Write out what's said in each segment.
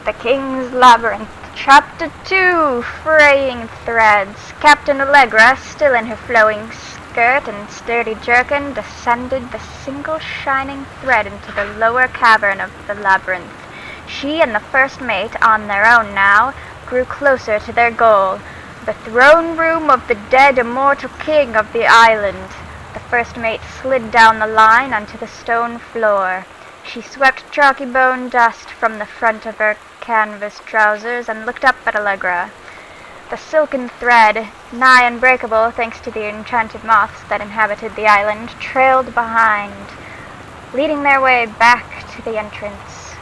The King's Labyrinth, Chapter 2, Fraying Threads. Captain Allegra, still in her flowing skirt and sturdy jerkin, descended the single shining thread into the lower cavern of the labyrinth. She and the first mate, on their own now, grew closer to their goal, the throne room of the dead immortal king of the island. The first mate slid down the line onto the stone floor. She swept chalky bone dust from the front of her canvas trousers and looked up at Allegra. The silken thread, nigh unbreakable thanks to the enchanted moths that inhabited the island, trailed behind, leading their way back to the entrance.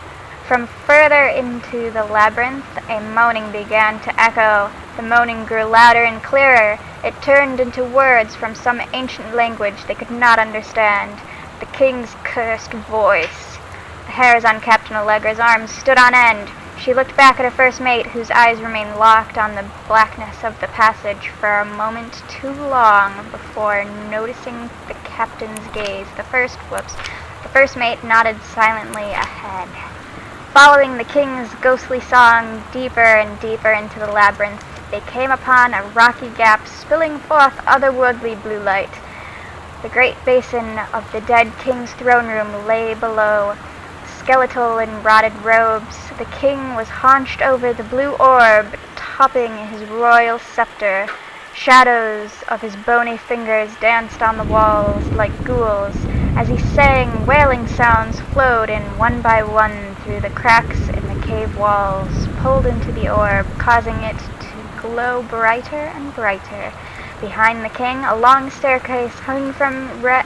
From further into the labyrinth, a moaning began to echo. The moaning grew louder and clearer. It turned into words from some ancient language they could not understand. The king's cursed voice. The hairs on Captain Allegra's arms stood on end. She looked back at her first mate, whose eyes remained locked on the blackness of the passage for a moment too long before noticing the captain's gaze. The first mate nodded silently ahead. Following the king's ghostly song deeper and deeper into the labyrinth, they came upon a rocky gap spilling forth otherworldly blue light. The great basin of the dead king's throne room lay below. Skeletal in rotted robes, the king was haunched over the blue orb, topping his royal scepter. Shadows of his bony fingers danced on the walls like ghouls. As he sang, wailing sounds flowed in one by one through the cracks in the cave walls, pulled into the orb, causing it to glow brighter and brighter. Behind the king, a long staircase hung from rock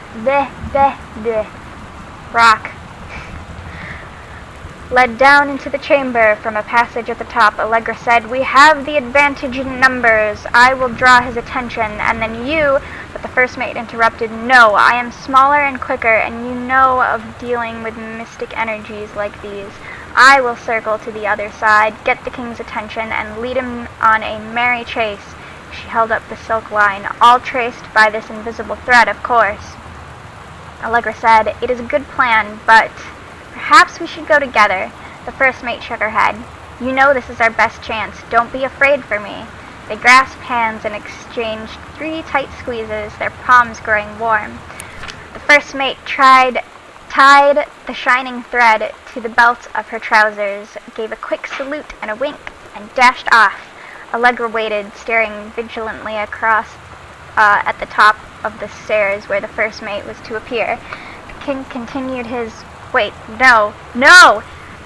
led down into the chamber. From a passage at the top, Allegra said, "We have the advantage in numbers. I will draw his attention, and then you—" But the first mate interrupted. "No, I am smaller and quicker, and you know of dealing with mystic energies like these. I will circle to the other side, get the king's attention, and lead him on a merry chase." She held up the silk line, all traced by this invisible thread, of course. Allegra said, "It is a good plan, but perhaps we should go together." The first mate shook her head. "You know this is our best chance. Don't be afraid for me." They grasped hands and exchanged 3 tight squeezes, their palms growing warm. The first mate tied the shining thread to the belt of her trousers, gave a quick salute and a wink, and dashed off. Allegra waited, staring vigilantly across at the top of the stairs where the first mate was to appear. The king continued his... Wait, no!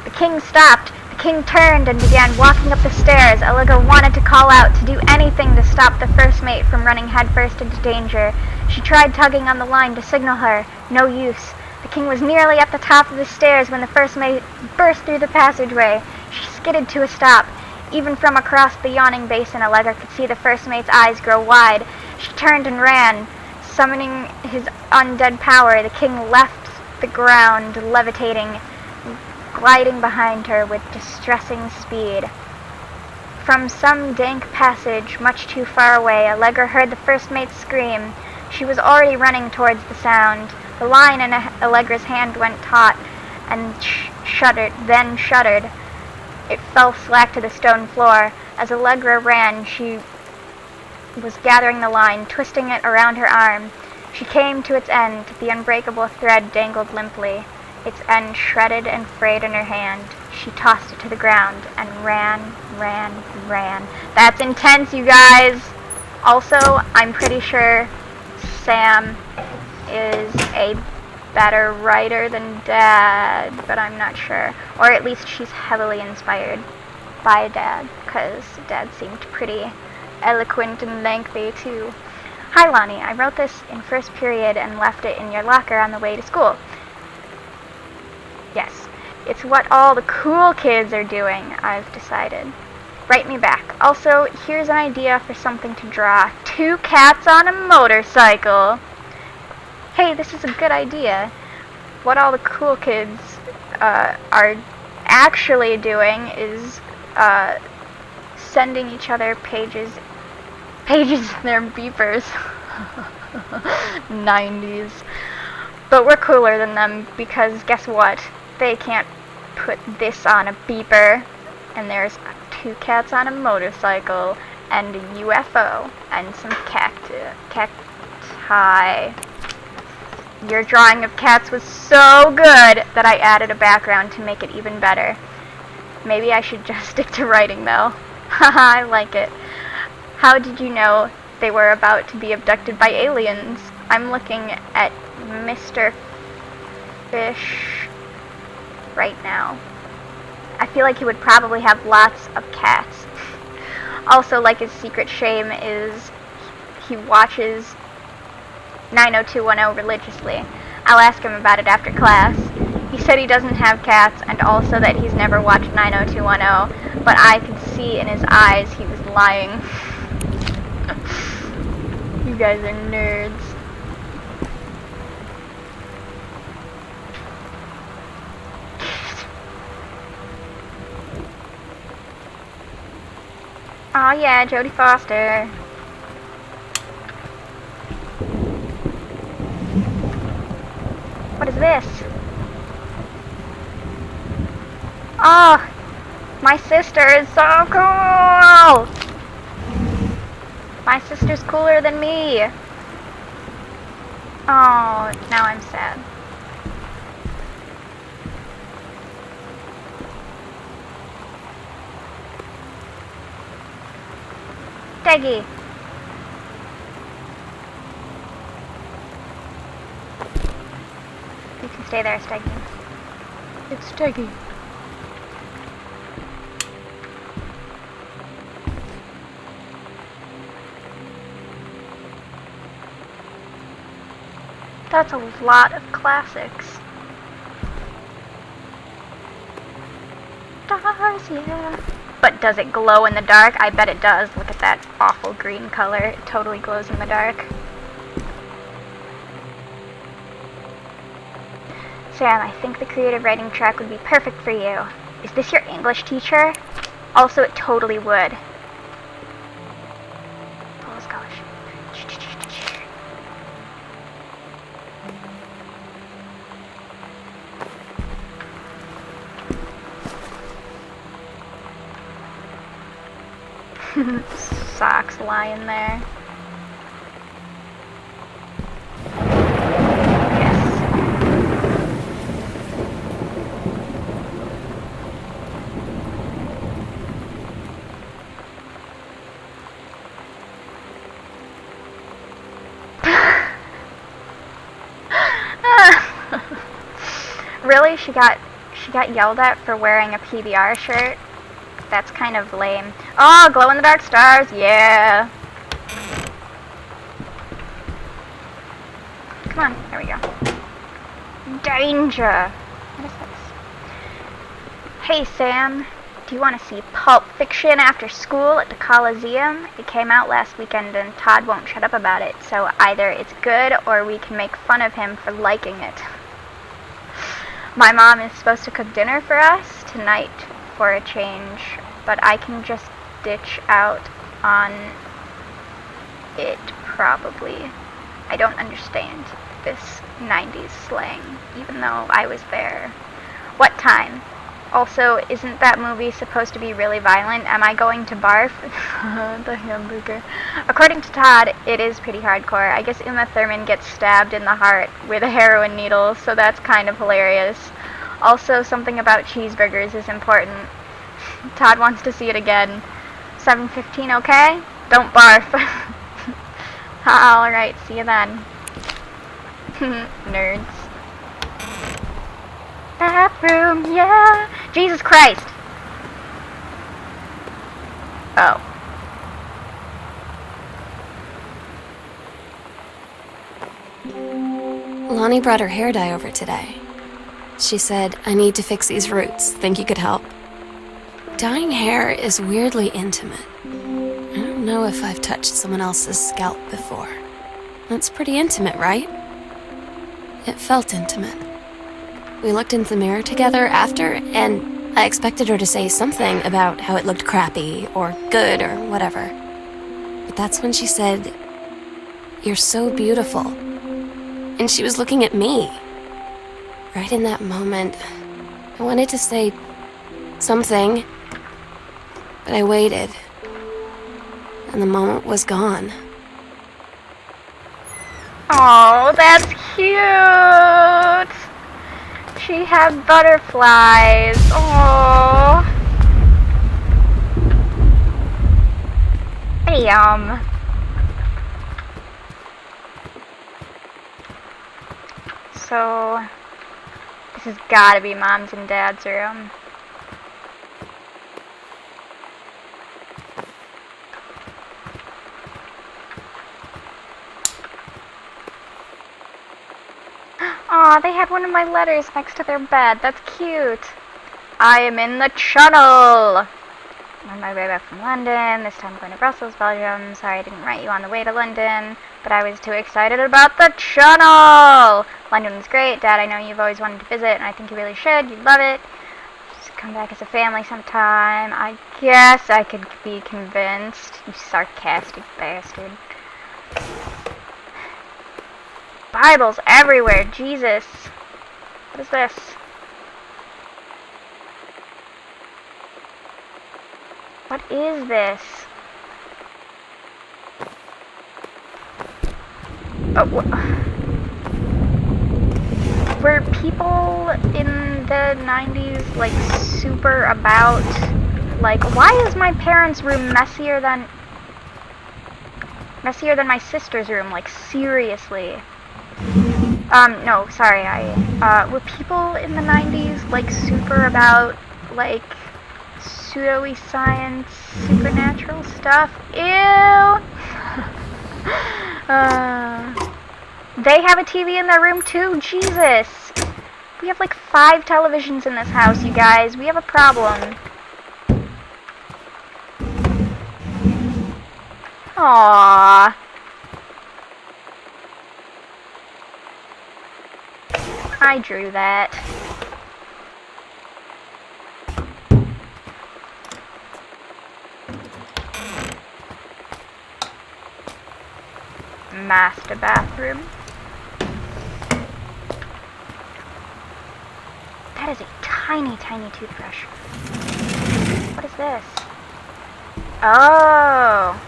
The king stopped. The king turned and began walking up the stairs. Allegra wanted to call out, to do anything to stop the first mate from running headfirst into danger. She tried tugging on the line to signal her. No use. The king was nearly at the top of the stairs when the first mate burst through the passageway. She skidded to a stop. Even from across the yawning basin, Allegra could see the first mate's eyes grow wide. She turned and ran. Summoning his undead power, the king left the ground, levitating, gliding behind her with distressing speed. From some dank passage much too far away, Allegra heard the first mate scream. She was already running towards the sound. The line in Allegra's hand went taut and shuddered. It fell slack to the stone floor. As Allegra ran, she was gathering the line, twisting it around her arm. She came to its end. The unbreakable thread dangled limply, its end shredded and frayed in her hand. She tossed it to the ground and ran. That's intense, you guys! Also, I'm pretty sure Sam is a better writer than Dad, but I'm not sure. Or at least she's heavily inspired by Dad, because Dad seemed pretty eloquent and lengthy too. Hi Lonnie, I wrote this in first period and left it in your locker on the way to school. Yes, it's what all the cool kids are doing, I've decided. Write me back. Also, here's an idea for something to draw. 2 cats on a motorcycle. Hey, this is a good idea. What all the cool kids are actually doing is sending each other pages in their beepers. 90s. But we're cooler than them because guess what? They can't put this on a beeper. And there's 2 cats on a motorcycle, and a UFO, and some cacti. Your drawing of cats was so good that I added a background to make it even better. Maybe I should just stick to writing though. Haha, I like it. How did you know they were about to be abducted by aliens? I'm looking at Mr. Fish right now. I feel like he would probably have lots of cats. Also, like, his secret shame is he watches 90210 religiously. I'll ask him about it after class. He said he doesn't have cats, and also that he's never watched 90210, but I could see in his eyes he was lying. You guys are nerds. Oh yeah, Jodie Foster. What is this? Oh, my sister is so cool! My sister's cooler than me. Oh, now I'm sad. Steggy. You can stay there, Steggy. It's Steggy. That's a lot of classics. Stars, yeah. But does it glow in the dark? I bet it does. Look at that awful green color. It totally glows in the dark. Sam, I think the creative writing track would be perfect for you. Is this your English teacher? Also, it totally would. Oh, let's go. Socks lying there. Really? She got yelled at for wearing a PBR shirt? That's kind of lame. Oh, glow-in-the-dark stars, yeah. Come on, there we go. Danger. What is this? Hey, Sam. Do you want to see Pulp Fiction after school at the Coliseum? It came out last weekend and Todd won't shut up about it, so either it's good or we can make fun of him for liking it. My mom is supposed to cook dinner for us tonight for a change, but I can just ditch out on it probably. I don't understand this 90s slang, even though I was there. What time? Also, isn't that movie supposed to be really violent? Am I going to barf? The hamburger. According to Todd, it is pretty hardcore. I guess Uma Thurman gets stabbed in the heart with a heroin needle, so that's kind of hilarious. Also, something about cheeseburgers is important. Todd wants to see it again. 7:15, okay? Don't barf. Alright, see you then. Nerds. Bathroom, yeah. Jesus Christ. Oh. Lonnie brought her hair dye over today. She said, I need to fix these roots. Think you could help? Dyeing hair is weirdly intimate. I don't know if I've touched someone else's scalp before. That's pretty intimate, right? It felt intimate. We looked in the mirror together after, and I expected her to say something about how it looked crappy or good or whatever. But that's when she said, "You're so beautiful." And she was looking at me. Right in that moment, I wanted to say something, But I waited, and the moment was gone. Oh, that's cute! She had butterflies. Oh. Yum. So, this has gotta be Mom's and Dad's room. Aw, they had one of my letters next to their bed. That's cute. I am in the channel. I'm on my way back from London. This time I'm going to Brussels, Belgium. Sorry I didn't write you on the way to London, but I was too excited about the channel. London's great. Dad, I know you've always wanted to visit, and I think you really should. You'd love it. Just come back as a family sometime. I guess I could be convinced. You sarcastic bastard. Bibles everywhere. Jesus. What is this? What is this? Were people in the 90s like super about like, why is my parents' room messier than my sister's room? Like, seriously. No, sorry, were people in the 90s like super about like pseudo-y science, supernatural stuff? Ew! They have a TV in their room too? Jesus! We have like 5 televisions in this house, you guys. We have a problem. Aww. I drew that. Master bathroom. That is a tiny, tiny toothbrush. What is this? Oh.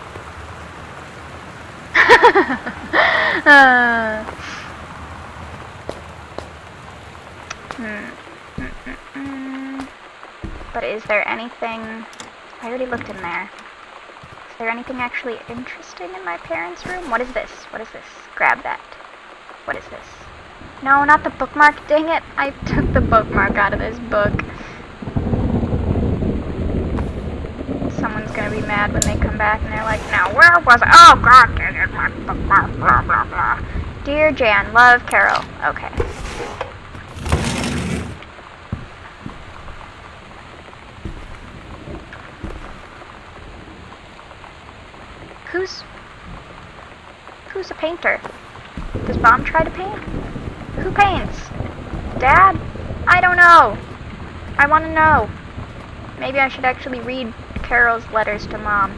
But is there anything... I already looked in there. Is there anything actually interesting in my parents' room? What is this? What is this? Grab that. What is this? No, not the bookmark. Dang it. I took the bookmark out of this book. Someone's gonna be mad when they come back and they're like, now where was it? Oh, God, dang it, my bookmark, blah, blah, blah. Dear Jan, love, Carol. Okay. Who's a painter? Does Mom try to paint? Who paints? Dad? I don't know. I want to know. Maybe I should actually read Carol's letters to Mom.